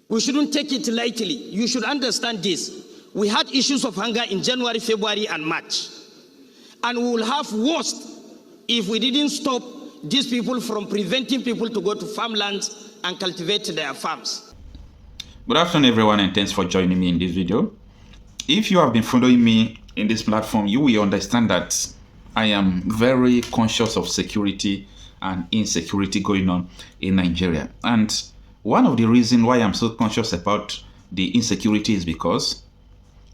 We shouldn't take it lightly. You should understand this. We had issues of hunger in January, February, and March. And we will have worse if we didn't stop these people from preventing people to go to farmlands and cultivate their farms. Good afternoon, everyone, and thanks for joining me in this video. If you have been following me in this platform, you will understand that I am very conscious of security and insecurity going on in Nigeria. And one of the reasons why I'm so conscious about the insecurity is because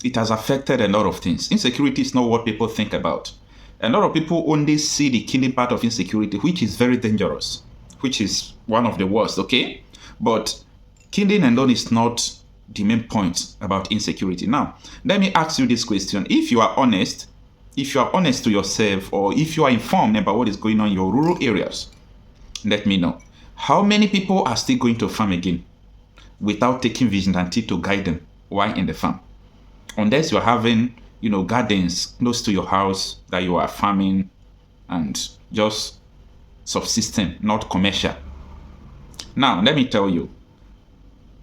it has affected a lot of things. Insecurity is not what people think about. A lot of people only see the killing part of insecurity, which is very dangerous, which is one of the worst, okay? But killing alone is not the main point about insecurity. Now, let me ask you this question. If you are honest to yourself, or if you are informed about what is going on in your rural areas, let me know. How many people are still going to farm again without taking vigilante to guide them while in the farm? Unless you're having, gardens close to your house that you are farming and just subsisting, not commercial. Now, let me tell you,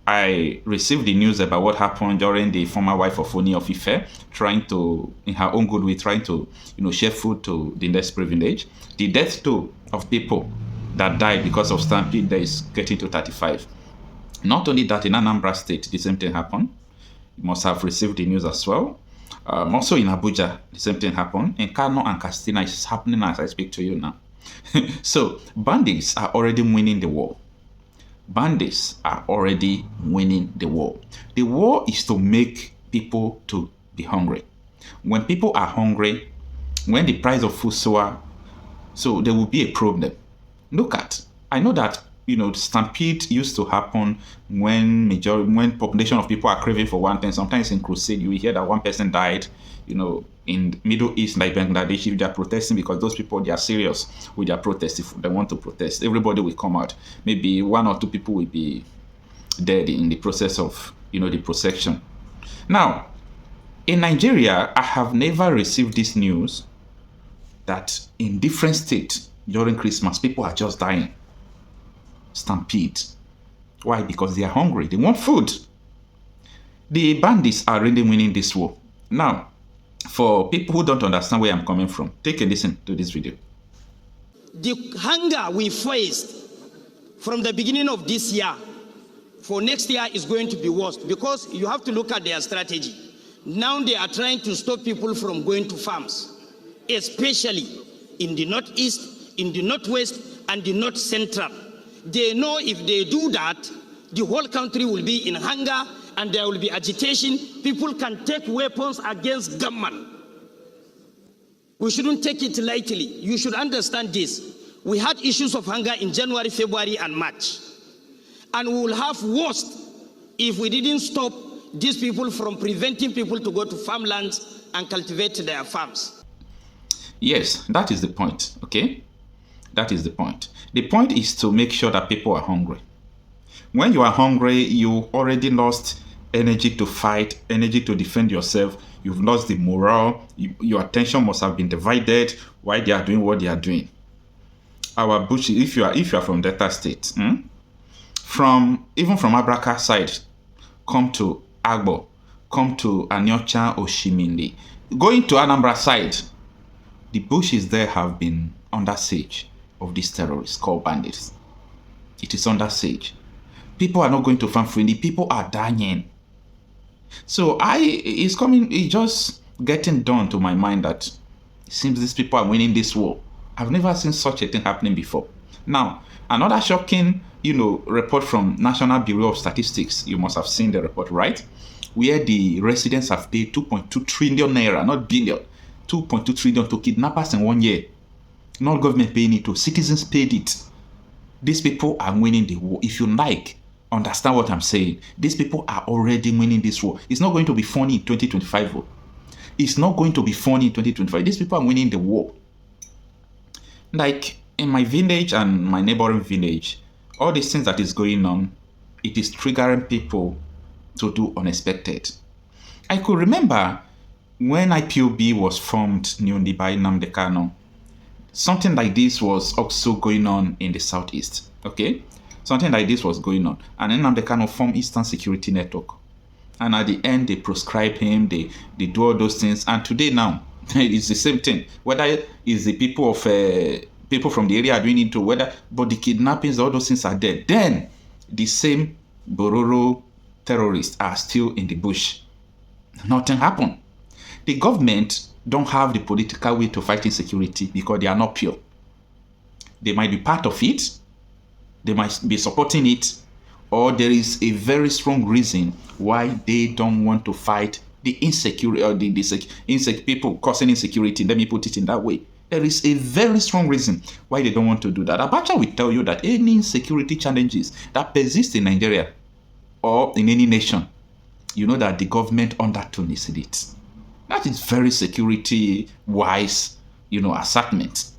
I received the news about what happened during the former wife of Oni of Ife, trying to, in her own good way, trying to, share food to the less privileged. The death toll of people that died because of stampede there is getting to 35. Not only that, in Anambra State, the same thing happened. You must have received the news as well. Also in Abuja, the same thing happened. In Kanu and Katsina, it's happening as I speak to you now. So, bandits are already winning the war. Bandits are already winning the war. The war is to make people to be hungry. When people are hungry, when the price of food soar, so there will be a problem. I know that stampede used to happen when population of people are craving for one thing. Sometimes in crusade, you will hear that one person died. In Middle East, like Bangladesh, if they are protesting because those people, they are serious with their protest. If they want to protest, everybody will come out. Maybe one or two people will be dead in the process of, the procession. Now, in Nigeria, I have never received this news that in different states during Christmas, people are just dying. Stampede. Why? Because they are hungry. They want food. The bandits are really winning this war. Now, for people who don't understand where I'm coming from, take a listen to this video. The hunger we faced from the beginning of this year for next year is going to be worse, because you have to look at their strategy. Now they are trying to stop people from going to farms, especially in the northeast, in the northwest, and the north central. They know if they do that, the whole country will be in hunger and there will be agitation. People can take weapons against government. We shouldn't take it lightly. You should understand this. We had issues of hunger in January, February, and March. And we will have worse if we didn't stop these people from preventing people to go to farmlands and cultivate their farms. Yes, that is the point, okay? That is the point. The point is to make sure that people are hungry. When you are hungry, you already lost energy to fight, energy to defend yourself. You've lost the morale. Your attention must have been divided while they are doing what they are doing. Our bush, if you are from Delta State, even from Abraka side, come to Agbo, come to Anyocha or Shimindi. Going to Anambra side, the bushes there have been under siege of these terrorists called bandits. It is under siege. People are not going to farm freely. People are dying. So it's just getting dawn to my mind that it seems these people are winning this war. I've never seen such a thing happening before. Now, another shocking, report from National Bureau of Statistics. You must have seen the report, right? Where the residents have paid 2.2 trillion naira, not billion, 2.2 trillion to kidnappers in 1 year. Not government paying it, citizens paid it. These people are winning the war. If you understand what I'm saying. These people are already winning this war. It's not going to be funny in 2025. It's not going to be funny in 2025. These people are winning the war. Like in my village and my neighboring village, all these things that is going on, it is triggering people to do unexpected. I could remember when IPOB was formed newly by Nnamdi Kanu, something like this was also going on in the southeast. Okay, Something like this was going on. And then they kind of form Eastern Security Network. And at the end, they proscribe him, they do all those things. And today now, it's the same thing. Whether it's the people of people from the area are doing it, or whether, but the kidnappings, all those things are there. Then the same Bororo terrorists are still in the bush. Nothing happened. The government don't have the political will to fight insecurity because they are not pure. They might be part of it, they might be supporting it, or there is a very strong reason why they don't want to fight the insecurity or the people causing insecurity. Let me put it in that way. There is a very strong reason why they don't want to do that. Abacha will tell you that any insecurity challenges that persist in Nigeria or in any nation, you know that the government undertones it. That is very security-wise, assertment.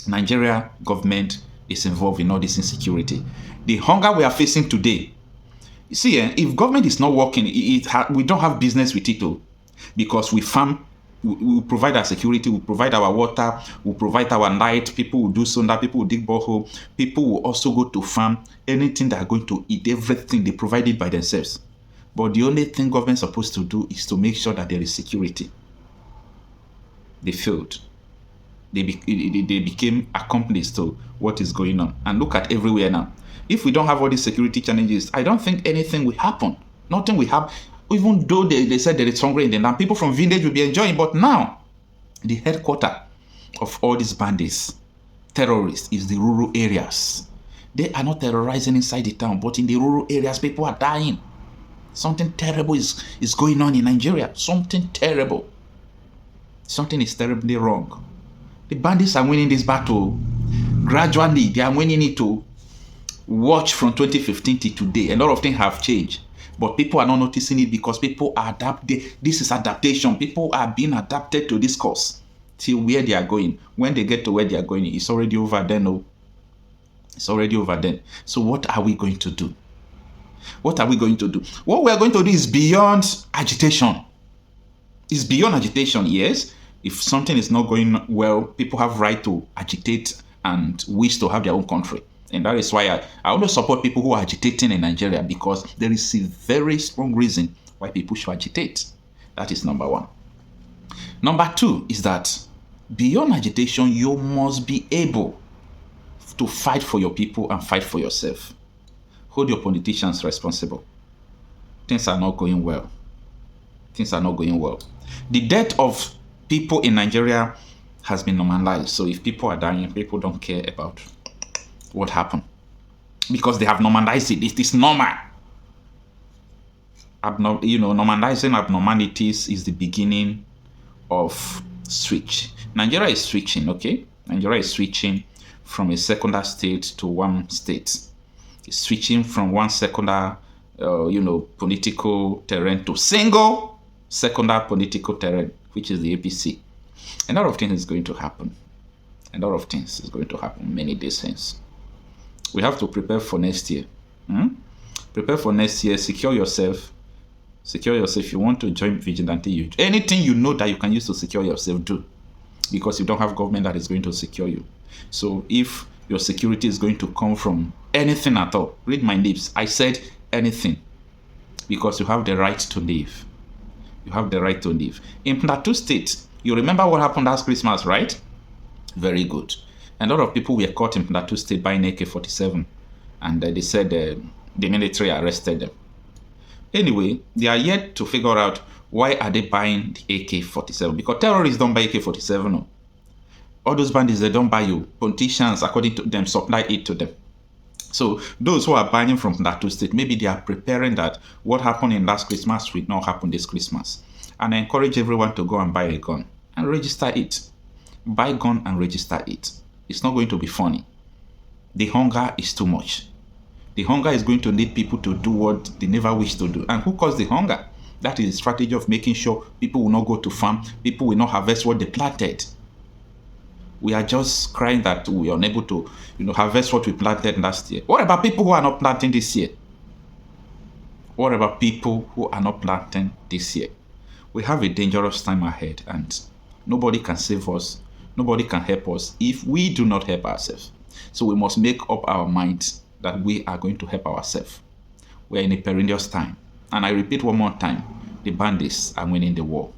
Nigeria government is involved in all this insecurity. The hunger we are facing today, you see, if government is not working, we don't have business with it, because we farm, we provide our security, we provide our water, we provide our light, people will do solar, people will dig borehole, people will also go to farm, anything they are going to eat, everything they provide it by themselves. But the only thing government is supposed to do is to make sure that there is security. They failed. They became accomplices to what is going on. And look at everywhere now. If we don't have all these security challenges, I don't think anything will happen. Nothing will happen. Even though they said there is hunger in the land, people from village will be enjoying. But now, the headquarters of all these bandits, terrorists, is the rural areas. They are not terrorizing inside the town, but in the rural areas, people are dying. Something terrible is going on in Nigeria. Something terrible. Something is terribly wrong. The bandits are winning this battle. Gradually, they are winning it to watch from 2015 to today. A lot of things have changed. But people are not noticing it because people are adapted. This is adaptation. People are being adapted to this course till where they are going. When they get to where they are going, it's already over then. Oh, it's already over then. So what are we going to do? What are we going to do? What we are going to do is beyond agitation. It's beyond agitation, yes. If something is not going well, people have right to agitate and wish to have their own country. And that is why I always support people who are agitating in Nigeria, because there is a very strong reason why people should agitate. That is number one. Number two is that beyond agitation, you must be able to fight for your people and fight for yourself. Hold your politicians responsible. Things are not going well. Things are not going well. The death of people in Nigeria has been normalized. So if people are dying, people don't care about what happened, because they have normalized it. It is normal. Normalizing abnormalities is the beginning of switch. Nigeria is switching, okay? Nigeria is switching from a secular state to one state. It's switching from one secular, political terrain to single secular political terrain, which is the APC. A lot of things is going to happen. A lot of things is going to happen many days hence. We have to prepare for next year. Prepare for next year. Secure yourself. Secure yourself. If you want to join vigilante, anything you know that you can use to secure yourself, do. Because you don't have government that is going to secure you. So if your security is going to come from anything at all, read my lips. I said anything. Because you have the right to live. You have the right to live. In Plateau State, you remember what happened last Christmas, right? Very good. A lot of people were caught in Plateau State buying AK-47, and they said the military arrested them. Anyway, they are yet to figure out why are they buying the AK-47, because terrorists don't buy AK-47. No. All those bandits, they don't buy you. Politicians, according to them, supply it to them. So those who are buying from Plateau State, maybe they are preparing that what happened in last Christmas will not happen this Christmas. And I encourage everyone to go and buy a gun and register it. Buy a gun and register it. It's not going to be funny. The hunger is too much. The hunger is going to lead people to do what they never wish to do. And who caused the hunger? That is the strategy of making sure people will not go to farm, people will not harvest what they planted. We are just crying that we are unable to, harvest what we planted last year. What about people who are not planting this year? What about people who are not planting this year? We have a dangerous time ahead, and nobody can save us. Nobody can help us if we do not help ourselves. So we must make up our minds that we are going to help ourselves. We are in a perilous time. And I repeat one more time, the bandits are winning the war.